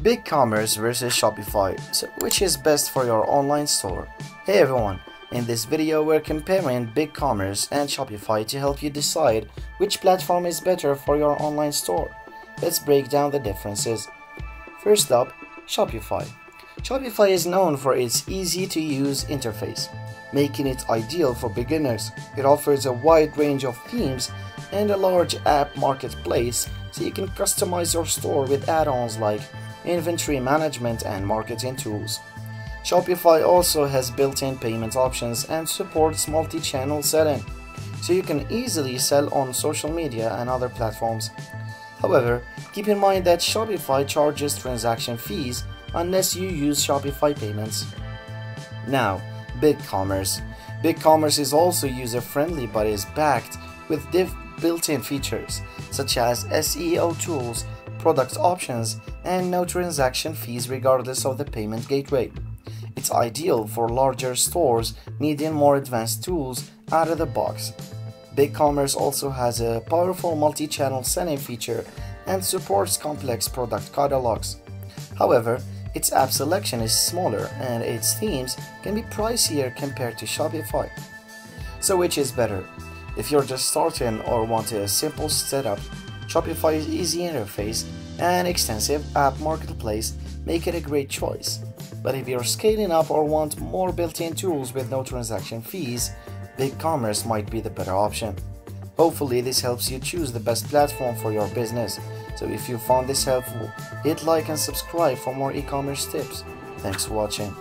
BigCommerce vs Shopify. So which is best for your online store? Hey everyone, in this video we're comparing BigCommerce and Shopify to help you decide which platform is better for your online store. Let's break down the differences. First up, Shopify. Shopify is known for its easy-to-use interface, making it ideal for beginners. It offers a wide range of themes and a large app marketplace, so you can customize your store with add-ons like inventory management and marketing tools. Shopify also has built-in payment options and supports multi-channel selling, so you can easily sell on social media and other platforms. However, keep in mind that Shopify charges transaction fees unless you use Shopify payments. Now, BigCommerce. BigCommerce is also user-friendly but is backed with built-in features such as SEO tools, product options, and no transaction fees regardless of the payment gateway. It's ideal for larger stores needing more advanced tools out of the box. BigCommerce also has a powerful multi-channel selling feature and supports complex product catalogs. However, its app selection is smaller and its themes can be pricier compared to Shopify. So which is better? If you're just starting or want a simple setup, Shopify's easy interface and extensive app marketplace make it a great choice. But if you're scaling up or want more built-in tools with no transaction fees, BigCommerce might be the better option. Hopefully this helps you choose the best platform for your business. So if you found this helpful, hit like and subscribe for more e-commerce tips. Thanks for watching.